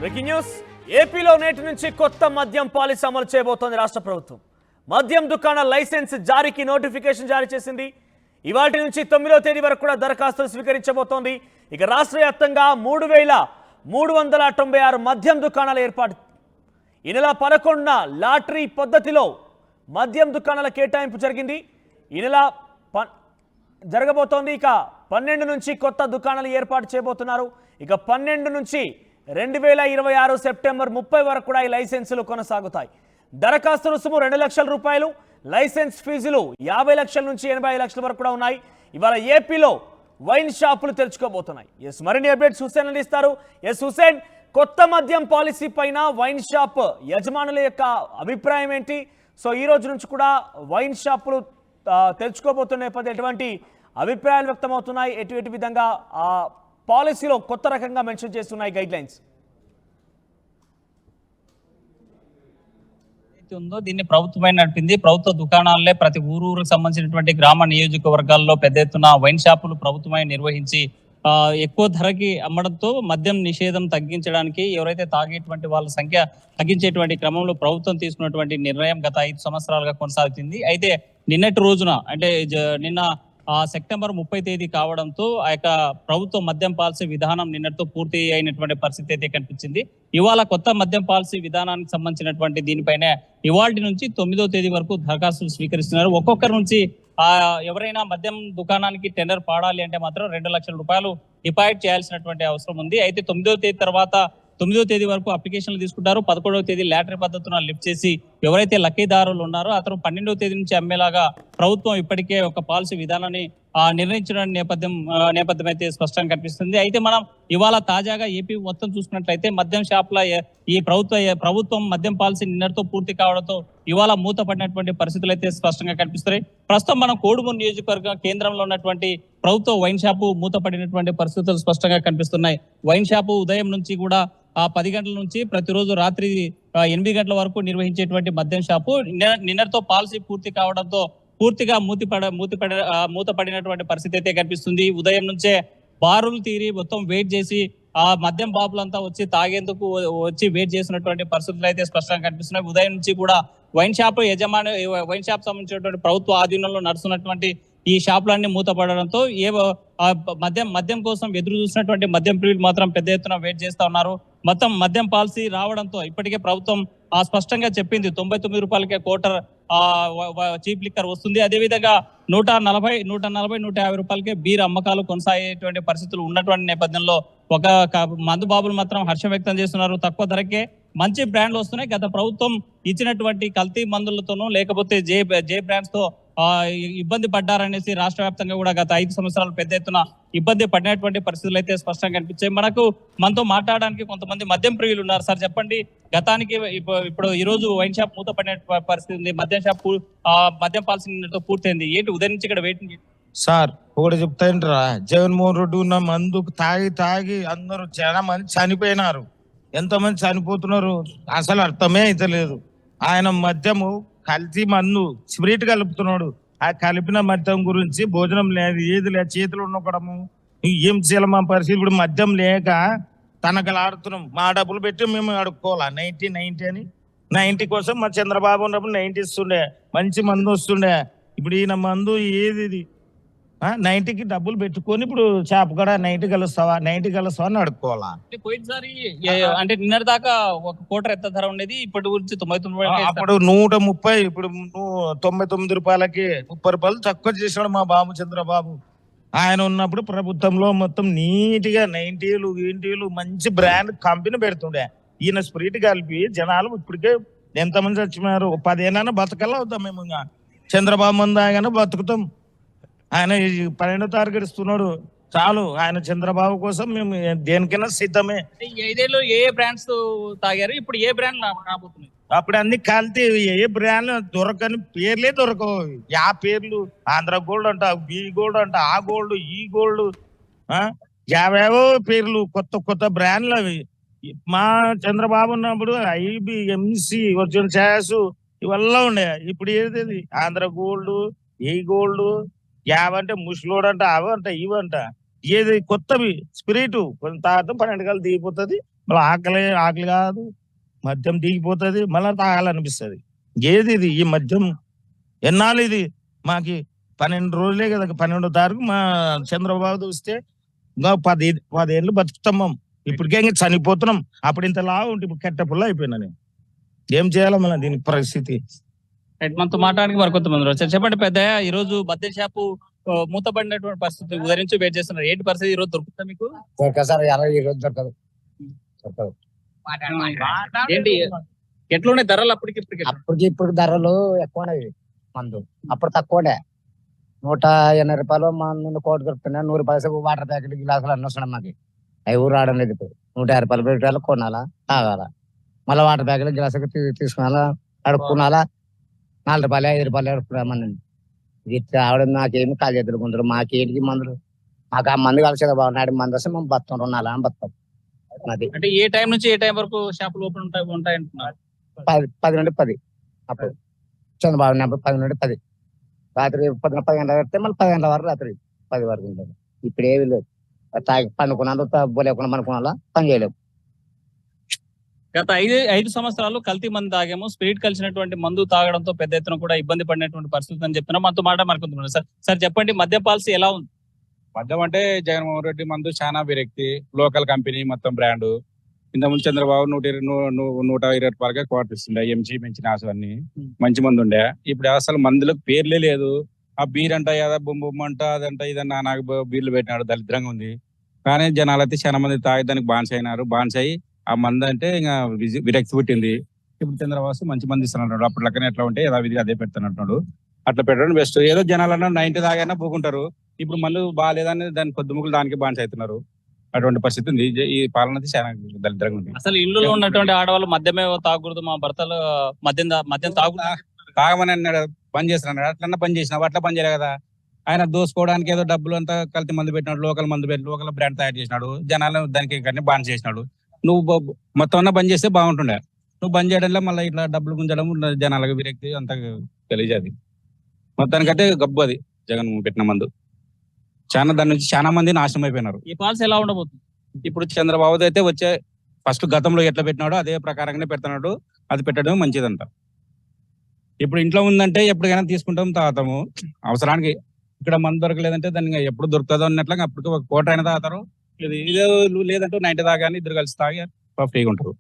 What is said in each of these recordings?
Breaking news. ఏపీలో నేటి నుంచి కొత్త మద్యం పాలసీ అమలు చేయబోతోంది రాష్ట్ర ప్రభుత్వం. మద్యం దుకాణాల లైసెన్స్ జారీకి నోటిఫికేషన్ జారీ చేసింది. ఇవాటి నుంచి 9వ తేదీ వరకు కూడా దరఖాస్తులు స్వీకరించబోతోంది. ఇక రాష్ట్ర వ్యాప్తంగా 3,396 మద్యం దుకాణాల ఏర్పాటు. ఈ నెల 11న లాటరీ పద్ధతిలో మద్యం దుకాణాల కేటాయింపు జరిగింది. ఈ నెల జరగబోతోంది. ఇక 12 నుంచి కొత్త దుకాణాలు ఏర్పాటు చేయబోతున్నారు. ఇక 12 నుంచి 2026 సెప్టెంబర్ 30 వరకు కూడా ఈ లైసెన్సులు కొనసాగుతాయి. దరఖాస్తు రుసుము 2 లక్షల రూపాయలు, లైసెన్స్ ఫీజులు 50 లక్షల నుంచి 85 లక్షల వరకు కూడా ఉన్నాయి. ఇవాళ ఏపీలో వైన్ షాపులు తెరుచుకోబోతున్నాయి. మరిన్ని అప్డేట్స్ హుసేన్ అందిస్తారు. హుసేన్, కొత్త మద్యం పాలసీ పైన వైన్ షాప్ యజమానుల యొక్క అభిప్రాయం ఏంటి? సో ఈ రోజు నుంచి కూడా వైన్ షాపులు తెరుచుకోబోతున్న నేపథ్యంలో ఎటువంటి అభిప్రాయాలు వ్యక్తమవుతున్నాయి? ఎటు విధంగా ఆ పాలసీలో కొత్త రకంగా మెన్షన్ చేస్తున్నాయి గైడ్ లైన్స్? ఉందో దీన్ని ప్రభుత్వమే నడిపింది. ప్రభుత్వ దుకాణాలే ప్రతి ఊరుకు సంబంధించినటువంటి గ్రామ నియోజకవర్గాల్లో పెద్ద ఎత్తున వైన్ షాపులు ప్రభుత్వమే నిర్వహించి ఎక్కువ ధరకి అమ్మడంతో మద్యం నిషేధం తగ్గించడానికి, ఎవరైతే తాగేటువంటి వాళ్ళ సంఖ్య తగ్గించేటువంటి క్రమంలో ప్రభుత్వం తీసుకున్నటువంటి నిర్ణయం గత 5 సంవత్సరాలుగా కొనసాగుతుంది. అయితే నిన్నటి రోజున అంటే నిన్న సెప్టెంబర్ 30 తేదీ కావడంతో ఆ యొక్క ప్రభుత్వ మద్యం పాలసీ విధానం నిన్నటితో పూర్తి అయినటువంటి పరిస్థితి అయితే కనిపించింది. ఇవాళ కొత్త మద్యం పాలసీ విధానానికి సంబంధించినటువంటి దీనిపైనే ఇవాళ నుంచి 9వ తేదీ వరకు దరఖాస్తులు స్వీకరిస్తున్నారు. ఒక్కొక్కరి నుంచి ఎవరైనా మద్యం దుకాణానికి టెండర్ పాడాలి అంటే మాత్రం 2 లక్షల రూపాయలు డిపాజిట్ చేయాల్సినటువంటి అవసరం ఉంది. అయితే 9వ తేదీ తర్వాత 9వ తేదీ వరకు అప్లికేషన్లు తీసుకుంటారు. 11వ తేదీ లాటరీ పద్ధతిన లిఫ్ట్ చేసి ఎవరైతే లక్కీదారులు ఉన్నారో అతను 12వ తేదీ నుంచి అమ్మేలాగా ప్రభుత్వం ఇప్పటికే ఒక పాలసీ విధానాన్ని నిర్ణయించిన నేపథ్యం అయితే స్పష్టంగా కనిపిస్తుంది. అయితే మనం ఇవాళ తాజాగా ఏపీ మొత్తం చూసుకున్నట్లయితే మద్యం షాపుల ఈ ప్రభుత్వం మద్యం పాలసీ నిన్నటితో పూర్తి కావడంతో ఇవాళ మూతపడినటువంటి పరిస్థితులు అయితే స్పష్టంగా కనిపిస్తున్నాయి. ప్రస్తుతం మనం కోడుమూరు నియోజకవర్గ కేంద్రంలో ఉన్నటువంటి ప్రభుత్వ వైన్ షాపు మూతపడినటువంటి పరిస్థితులు స్పష్టంగా కనిపిస్తున్నాయి. వైన్ షాపు ఉదయం నుంచి కూడా 10 గంటల నుంచి ప్రతిరోజు రాత్రి 8 గంటల వరకు నిర్వహించేటువంటి మద్యం షాపు నిన్నటితో పాలసీ పూర్తి కావడంతో పూర్తిగా మూతపడినటువంటి పరిస్థితి అయితే కనిపిస్తుంది. ఉదయం నుంచే బారులు తీరి మొత్తం వెయిట్ చేసి ఆ మద్యం బాబులంతా వచ్చి తాగేందుకు వచ్చి వెయిట్ చేసినటువంటి పరిస్థితులు అయితే స్పష్టంగా కనిపిస్తున్నాయి. ఉదయం నుంచి కూడా వైన్ షాప్ సంబంధించినటువంటి ప్రభుత్వ ఆధీనంలో నడుస్తున్నటువంటి ఈ షాపులన్నీ మూతపడడంతో మద్యం కోసం ఎదురు చూసినటువంటి మద్యం ప్రియులు మాత్రం పెద్ద ఎత్తున వెయిట్ చేస్తా ఉన్నారు. మొత్తం మద్యం పాలసీ రావడంతో ఇప్పటికే ప్రభుత్వం స్పష్టంగా చెప్పింది 99 రూపాయలకే క్వార్టర్ చీప్ లిక్కర్ వస్తుంది. అదేవిధంగా 140, 150 రూపాయలకే బీర్ అమ్మకాలు కొనసాగేటువంటి పరిస్థితులు ఉన్నటువంటి నేపథ్యంలో ఒక మందు బాబులు మాత్రం హర్షం వ్యక్తం చేస్తున్నారు. తక్కువ ధరకే మంచి బ్రాండ్లు వస్తున్నాయి. గత ప్రభుత్వం ఇచ్చినటువంటి కల్తీ మందులతోనూ లేకపోతే జే బ్రాండ్స్ తో ఇబ్బంది పడ్డారనేసి రాష్ట్ర వ్యాప్తంగా కూడా గత 5 సంవత్సరాలు పెద్ద ఎత్తున ఇబ్బంది పడినటువంటి పరిస్థితులు అయితే స్పష్టంగా కనిపించాయి. మనతో మాట్లాడడానికి కొంతమంది మద్యం ప్రియులు ఉన్నారు. సార్ చెప్పండి, గతానికి ఇప్పుడు ఈ రోజు వైన్ షాప్ మూతపడిన పరిస్థితి ఉంది. మద్యం పాలసీ పూర్తయింది. ఏంటి ఉదయం నుంచి ఇక్కడ వెయిటింగ్? సార్ ఒకటి చెప్తాంటారా, జగన్మోహన్ రెడ్డి ఉన్న మందుకు తాగి అందరూ చాలా మంది చనిపోయినారు. ఎంతమంది చనిపోతున్నారు అసలు అర్థమే అయితలేదు. ఆయన మద్యము కల్తీ మందు స్పిరిట్ కలుపుతున్నాడు. ఆ కలిపిన మద్యం గురించి భోజనం లేదు, ఏది లేదు, చేతులు ఉన్నకడము ఏం చేయాలి మా పరిస్థితి. ఇప్పుడు మద్యం లేక తనకలాడుతున్నాం. మా డబ్బులు పెట్టి మేము అడుక్కోవాలా 90 అని. 90 కోసం మా చంద్రబాబు ఉన్నప్పుడు 90 ఇస్తుండే, మంచి మందు వస్తుండే. ఇప్పుడు ఈయన మందు ఏది 90కి డబ్బులు పెట్టుకొని ఇప్పుడు షాప్ కూడా 90 కలుస్తావా అని అడుక్కోవాలా. పోయినసారి అంటే నిన్నటి దాకా ఒక క్వార్టర్ ఎంత ధర ఉండేది, ఇప్పటి గురించి 99, అప్పుడు 130, ఇప్పుడు 99 రూపాయలకి 30 రూపాయలు తక్కువ చేసాడు మా బాబు చంద్రబాబు. ఆయన ఉన్నప్పుడు ప్రభుత్వంలో మొత్తం నీట్గా 90లు 80లు మంచి బ్రాండ్ కంపెనీ పెడుతుండే. ఈయన స్పిరిట్ కలిపి జనాలు ఇప్పటికే ఎంతమంది చచ్చిపోయారు. 10 ఏళ్ళైనా బతకల్లా అవుతాం మేము. ఇంకా చంద్రబాబు మంది ఆయన బతుకుతాం. ఆయన 12వ తారీఖు ఇస్తున్నాడు చాలు. ఆయన చంద్రబాబు కోసం మేము దేనికైనా సిద్ధమే. 5 ఏళ్ళు ఏ బ్రాండ్స్ తాగారు, ఇప్పుడు ఏ బ్రాండ్ రాబోతున్నాయి? అప్పుడు అన్ని కలితే ఏ బ్రాండ్ దొరకని పేర్లే దొరకవు. ఆ పేర్లు ఆంధ్ర గోల్డ్ అంట, బి గోల్డ్ అంట, ఆ గోల్డ్ ఈ గోల్డ్ యావేవో పేర్లు, కొత్త బ్రాండ్లు అవి. మా చంద్రబాబు ఉన్నప్పుడు IBMC వచ్చిన ఛాయస్ ఇవల్ల ఉండే. ఇప్పుడు ఏది ఆంధ్ర గోల్డ్, ఏ గోల్డ్, యావంటే ముసలోడంట, అవంట ఇవంట. ఏది కొత్తవి స్పిరిట్ కొంత తాగటం 12 గంటలు దిగిపోతుంది. మళ్ళీ ఆకలి కాదు, మద్యం దిగిపోతుంది, మళ్ళీ తాగాలనిపిస్తుంది. ఏది ఇది ఈ మద్యం? ఎన్నాళ్ళు ఇది? మాకి 12 రోజులే కదా, 12వ తారీఖు మా చంద్రబాబు చూస్తే ఇంకా 10 ఏళ్ళు బతుకుతాం మేము. ఇప్పటికే ఇంకా చనిపోతున్నాం. అప్పుడు ఇంత లావు ఉంటే ఇప్పుడు కట్టెపుల్ల అయిపోయినా నేను. ఏం చేయాలి మళ్ళీ దీని పరిస్థితి? మనతో మాట్లాడడానికి మరి కొంతమంది వచ్చారు. చెప్పండి పెద్దయ్య, ఈ రోజు మద్యం షాపు మూతపడినటువంటి పరిస్థితి ఉదయం నుంచి వెయిట్ చేస్తున్నారు. ఏంటి పరిస్థితి? ఈ రోజు దొరుకుతుందా మీకు? దొరకదు సార్, ఈ రోజు దొరకదు. ఏంటి ఎట్లున్నాయి ధరలు? అప్పటికి ఇప్పుడు ధరలు ఎక్కువనే మందు. అప్పుడు తక్కువనే, 180 రూపాయలు మందు కోటి దొరుకుతున్నాయి. 100 రూపాయలు వాటర్ ప్యాకెట్ గ్లాసులు అన్నీ వస్తున్నాయి మాకు. అవి ఊరు రావడం లేదు. ఇప్పుడు 150 రూపాయలు పెట్టాలి, కొనాలా, తాగాల, మళ్ళీ వాటర్ ప్యాకెట్ గ్లాసు తీసుకున్నాలా, అడుక్కున్నాలా, 4 రూపాయలు 5 రూపాయలు అడుక్కున్నా మంది. ఇట్లా ఆవిడ మాకేమి కాలు చేతులు గుంటారు, మాకేంటికి మందులు? మాకు ఆ మందు కలిసేది బాగున్నాడు. మందు వస్తే మేము బతాం, 2 అని బతాం. అది అంటే ఏ టైం నుంచి ఏ టైం వరకు షాపులు ఓపెన్ ఉంటాయి అంటున్నారు? 10 నుండి 10. అప్పుడు చంద్రబాబు ఉన్నప్పుడు 10 నుండి 10. రాత్రి 10 గంటల పెడితే మళ్ళీ 10 గంటల వరకు, రాత్రి 10 వరకు ఉంటుంది. ఇప్పుడు ఏమి లేదు. తాగి పండుకున్నాను, పోలేకుండా పండుకున్నా, పని చేయలేము. గత 5 సంవత్సరాలు కల్తీ మందు తాగాము, స్పిరిట్ కలిసినటువంటి మందు తాగడంతో పెద్ద ఎత్తున కూడా ఇబ్బంది పడినటువంటి పరిస్థితి అని చెప్తున్నాం. మనతో మాట మరికొంటున్నాం. సార్ చెప్పండి, మద్యం పాలసీ ఎలా ఉంది? మద్యం అంటే జగన్మోహన్ రెడ్డి మందు చాలా విరక్తి, లోకల్ కంపెనీ మొత్తం బ్రాండ్. ఇంతకుముందు చంద్రబాబు 120 రూపాయలకే క్వార్టర్ ఇస్తుండే, ఎంజీ పెంచిన అన్ని మంచి మందు ఉండే. ఇప్పుడు అసలు మందులకు పేర్లే లేదు. ఆ బీర్ అంట ఏదా బొమ్మ అంట అదంట ఇదన్నా నాకు బీర్లు పెట్టినాడు, దరిద్రంగా ఉంది. కానీ జనాలు అయితే చాలా మంది తాగి దానికి బాన్స్ అయినారు. బాన్స్ అయ్యి ఆ మందు అంటే ఇంకా విరక్తి పుట్టింది. ఇప్పుడు చంద్రబాబు మంచి మంది ఇస్తున్నాడు. అప్పుడు లెక్కన ఎట్లా ఉంటే యథావిధిగా అదే పెడుతున్నట్టు. అట్లా పెట్టడం బెస్ట్. ఏదో జనాలన్నా 90 తాగైనా పోకుంటారు. ఇప్పుడు మళ్ళీ బాగాలేదని దాని పొద్దుముకులు దానికి బాన్స్ అవుతున్నారు. అటువంటి పరిస్థితి ఉంది. ఈ పాలన చాలా దరిద్రంగా ఉంది. అసలు ఇల్లులో ఉన్నటువంటి ఆడవాళ్ళు మద్యమే తాగకూడదు, మా భర్తలు మద్యం తాగమని అన్నాడు, బంద్ చేస్తున్నాడు. అట్లన్నా బంద్ చేసినావు, అట్లా బంద్ చేయలే కదా. ఆయన దోసుకోవడానికి ఏదో డబ్బులు అంతా కల్తీ మందు పెట్టినాడు, లోకల్ మందు పెట్టి లోకల్ బ్రాండ్ తయారు చేసినాడు. జనాలు దానికి బాన్ చేసినాడు. నువ్వు మొత్తం అన్నా బంద్ చేస్తే బాగుంటుండే. నువ్వు బంద్ చేయడంలో మళ్ళీ ఇట్లా డబ్బులు గుంజడం, జనాలకు విరక్తి అంతా తెలియజేది. మొత్తానికైతే గబ్బు అది జగన్ పెట్టిన మందు. దాని నుంచి చాలా మంది నాశనం అయిపోయినారు. ఈ పాలసీ ఎలా ఉండబోతుంది? ఇప్పుడు చంద్రబాబు అయితే వచ్చే ఫస్ట్ గతంలో ఎట్లా పెట్టినాడో అదే ప్రకారంగానే పెడుతున్నాడు. అది పెట్టడం మంచిదంట. ఇప్పుడు ఇంట్లో ఉందంటే ఎప్పటికైనా తీసుకుంటాం, తాగుతాము అవసరానికి. ఇక్కడ మందు దొరకలేదంటే దాన్ని ఎప్పుడు దొరుకుతుందో అన్నట్లుగా అప్పటికి 1 కోట అయినా తాగుతారు. ఇదే లేదంటే 90 తాగాని ఇద్దరు కలిసి తాగి ఫ్రీగా ఉంటారు.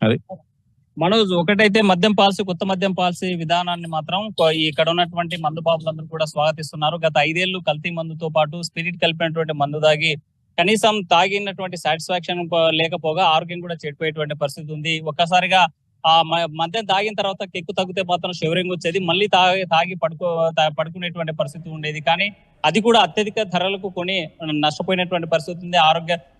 అది మనోజ్, ఒకటైతే మద్యం పాలసీ, కొత్త మద్యం పాలసీ విధానాన్ని మాత్రం ఇక్కడ ఉన్నటువంటి మందు బాబులందరూ కూడా స్వాగతిస్తున్నారు. గత 5 ఏళ్లు కల్తీ మందుతో పాటు స్పిరిట్ కలిపినటువంటి మందు తాగి కనీసం తాగినటువంటి సాటిస్ఫాక్షన్ లేకపోగా ఆరోగ్యం కూడా చెడిపోయేటువంటి పరిస్థితి ఉంది. ఒక్కసారిగా ఆ మద్యం తాగిన తర్వాత కెక్కు తగ్గితే మాత్రం షివరింగ్ వచ్చేది, మళ్ళీ తాగి పడుకునేటువంటి పరిస్థితి ఉండేది. కానీ అది కూడా అత్యధిక ధరలకు కొని నష్టపోయినటువంటి పరిస్థితి ఉంది.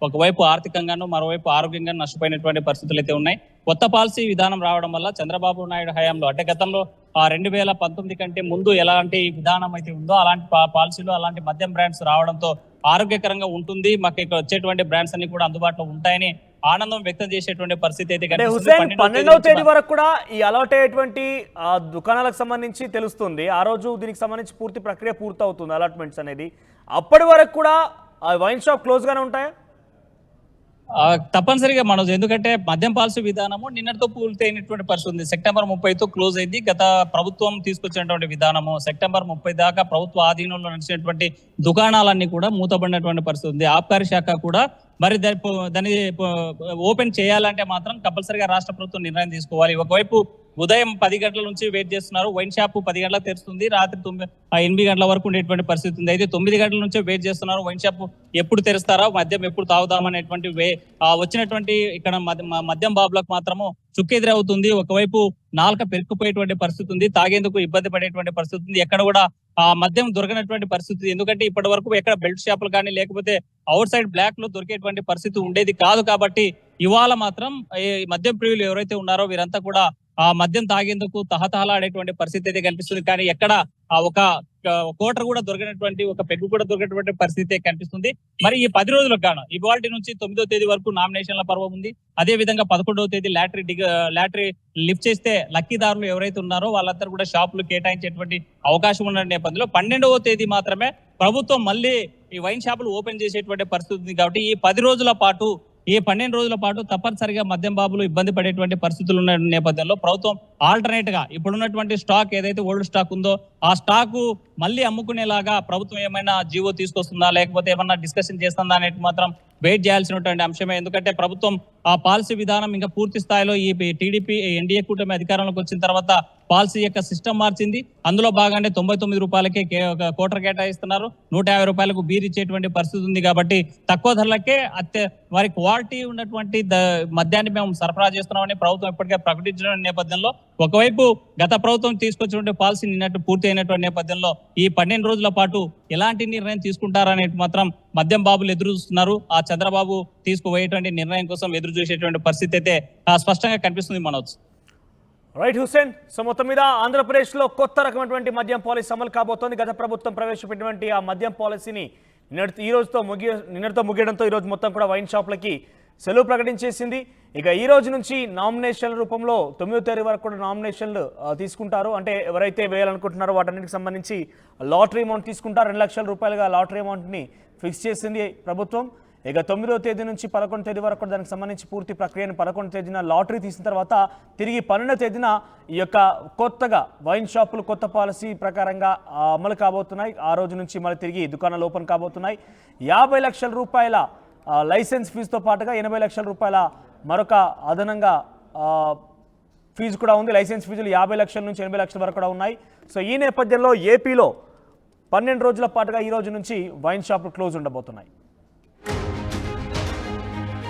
ఒకవైపు ఆర్థికంగాను, మరోవైపు ఆరోగ్యంగా నష్టపోయినటువంటి పరిస్థితులు అయితే ఉన్నాయి. కొత్త పాలసీ విధానం రావడం వల్ల చంద్రబాబు నాయుడు హయాంలో, అంటే గతంలో 2019 కంటే ముందు ఎలాంటి విధానం అయితే ఉందో అలాంటి పాలసీలు, అలాంటి మద్యం బ్రాండ్స్ రావడంతో ఆరోగ్యకరంగా ఉంటుంది, మాకు ఇక్కడ వచ్చేటువంటి బ్రాండ్స్ అన్ని కూడా అందుబాటులో ఉంటాయని ఆనందం వ్యక్తం చేసేటువంటి పరిస్థితి అయితే హుసేన్, 12వ తేదీ వరకు కూడా ఈ అలర్ట్ అయ్యేటువంటి దుకాణాలకు సంబంధించి తెలుస్తుంది. ఆ రోజు దీనికి సంబంధించి పూర్తి ప్రక్రియ పూర్తవుతుంది, అలాట్మెంట్స్ అనేది. అప్పటి వరకు కూడా వైన్ షాప్ క్లోజ్ గానే ఉంటాయా? తప్పనిసరిగా మనోజ్, ఎందుకంటే మద్యం పాలసీ విధానము నిన్నటితో పూర్తయినటువంటి పరిస్థితి ఉంది. సెప్టెంబర్ 30తో క్లోజ్ అయింది. గత ప్రభుత్వం తీసుకొచ్చినటువంటి విధానము సెప్టెంబర్ 30 దాకా ప్రభుత్వ ఆధీనంలో నడిచినటువంటి దుకాణాలన్నీ కూడా మూతబడినటువంటి పరిస్థితి ఉంది. ఆబ్కారీ శాఖ కూడా మరి దాన్ని ఓపెన్ చేయాలంటే మాత్రం కంపల్సరిగా రాష్ట్ర ప్రభుత్వం నిర్ణయం తీసుకోవాలి. ఒకవైపు ఉదయం 10 గంటల నుంచి వెయిట్ చేస్తున్నారు. వైన్ షాప్ 10 గంటలకు తెరుస్తుంది, రాత్రి 8 గంటల వరకు ఉండేటువంటి పరిస్థితి ఉంది. అయితే 9 గంటల నుంచే వెయిట్ చేస్తున్నారు. వైన్ షాప్ ఎప్పుడు తెరుస్తారా, మద్యం ఎప్పుడు తాగుదామనేటువంటి వచ్చినటువంటి ఇక్కడ మద్యం బాబులకు మాత్రము చుక్కెదురవుతుంది. ఒకవైపు నాలుక పెరుక్కుపోయేటువంటి పరిస్థితి ఉంది, తాగేందుకు ఇబ్బంది పడేటువంటి పరిస్థితి ఉంది. ఎక్కడ కూడా ఆ మద్యం దొరకనటువంటి పరిస్థితి. ఎందుకంటే ఇప్పటి వరకు ఎక్కడ బెల్ట్ షాపులు కానీ లేకపోతే అవుట్ సైడ్ బ్లాక్ లో దొరికేటువంటి పరిస్థితి ఉండేది కాదు. కాబట్టి ఇవాళ మాత్రం ఈ మద్యం ప్రియులు ఎవరైతే ఉన్నారో వీరంతా కూడా ఆ మద్యం తాగేందుకు తహతహలాడేటువంటి పరిస్థితి అయితే కనిపిస్తుంది. కానీ ఎక్కడ ఒక కోటర్ కూడా దొరికినటువంటి, ఒక పెగ్గు కూడా దొరికినటువంటి పరిస్థితి కనిపిస్తుంది. మరి ఈ 10 రోజులకు గాను ఇవాళ నుంచి 9వ తేదీ వరకు నామినేషన్ల పర్వం ఉంది. అదే విధంగా 11వ తేదీ లాటరీ లిఫ్ట్ చేస్తే లక్కీదారులు ఎవరైతే ఉన్నారో వాళ్ళందరూ కూడా షాపులు కేటాయించేటువంటి అవకాశం ఉన్న నేపథ్యంలో 12వ తేదీ మాత్రమే ప్రభుత్వం మళ్ళీ ఈ వైన్ షాపులు ఓపెన్ చేసేటువంటి పరిస్థితి ఉంది. కాబట్టి ఈ 10 రోజుల పాటు ఈ 12 రోజుల పాటు తప్పనిసరిగా మద్యం బాబులు ఇబ్బంది పడేటువంటి పరిస్థితులు ఉన్న నేపథ్యంలో ప్రభుత్వం ఆల్టర్నేట్ గా ఇప్పుడున్నటువంటి స్టాక్ ఏదైతే ఓల్డ్ స్టాక్ ఉందో ఆ స్టాక్ మళ్ళీ అమ్ముకునేలాగా ప్రభుత్వం ఏమైనా జీవో తీసుకొస్తుందా లేకపోతే ఏమన్నా డిస్కషన్ చేస్తుందా అనేది మాత్రం వెయిట్ చేయాల్సినటువంటి అంశమే. ఎందుకంటే ప్రభుత్వం ఆ పాలసీ విధానం ఇంకా పూర్తి స్థాయిలో ఈ టీడీపీ ఎన్డీఏ కూటమి అధికారంలోకి వచ్చిన తర్వాత పాలసీ యొక్క సిస్టమ్ మార్చింది. అందులో భాగంగానే 99 రూపాయలకే ఒక కోటర్ కేటాయిస్తున్నారు, 150 రూపాయలకు బీర్ ఇచ్చేటువంటి పరిస్థితి ఉంది. కాబట్టి తక్కువ ధరలకే వారి క్వాలిటీ ఉన్నటువంటి మద్యాన్ని మేము సరఫరా చేస్తున్నామని ప్రభుత్వం ఇప్పటికే ప్రకటించిన నేపథ్యంలో ఒకవైపు గత ప్రభుత్వం తీసుకొచ్చినటువంటి పాలసీ నిన్నట్టు పూర్తి అయినటువంటి నేపథ్యంలో ఈ 12 రోజుల పాటు ఎలాంటి నిర్ణయం తీసుకుంటారనేది మాత్రం మద్యం బాబులు ఎదురు చూస్తున్నారు. ఆ చంద్రబాబు తీసుకుపోయేటువంటి నిర్ణయం కోసం ఎదురు చూసేటువంటి పరిస్థితి అయితే స్పష్టంగా కనిపిస్తుంది మనోజ్. రైట్ హుసేన్. సో మొత్తం మీద ఆంధ్రప్రదేశ్లో కొత్త రకమైనటువంటి మద్యం పాలసీ అమలు కాబోతోంది. గత ప్రభుత్వం ప్రవేశపెట్టినటువంటి ఆ మద్యం పాలసీని నిన్నటితో ముగియడంతో ఈరోజు మొత్తం కూడా వైన్ షాపులకి సెలవు ప్రకటించేసింది. ఇక ఈ రోజు నుంచి నామినేషన్ల రూపంలో 9వ తేదీ వరకు కూడా నామినేషన్లు తీసుకుంటారు. అంటే ఎవరైతే వేయాలనుకుంటున్నారో వాటన్నిటికి సంబంధించి లాటరీ అమౌంట్ తీసుకుంటారు. 2 లక్షల రూపాయలుగా లాటరీ అమౌంట్ని ఫిక్స్ చేసింది ప్రభుత్వం. ఇక 9వ తేదీ నుంచి 11వ తేదీ వరకు దానికి సంబంధించి పూర్తి ప్రక్రియను 11వ తేదీన లాటరీ తీసిన తర్వాత తిరిగి 12వ తేదీన ఈ యొక్క కొత్తగా వైన్ షాపులు కొత్త పాలసీ ప్రకారంగా అమలు కాబోతున్నాయి. ఆ రోజు నుంచి మళ్ళీ తిరిగి దుకాణాలు ఓపెన్ కాబోతున్నాయి. 50 లక్షల రూపాయల లైసెన్స్ ఫీజుతో పాటుగా 80 లక్షల రూపాయల మరొక అదనంగా ఫీజు కూడా ఉంది. లైసెన్స్ ఫీజులు 50 లక్షల నుంచి 80 లక్షల వరకు కూడా ఉన్నాయి. సో ఈ నేపథ్యంలో ఏపీలో 12 రోజుల పాటుగా ఈ రోజు నుంచి వైన్ షాపులు క్లోజ్ ఉండబోతున్నాయి.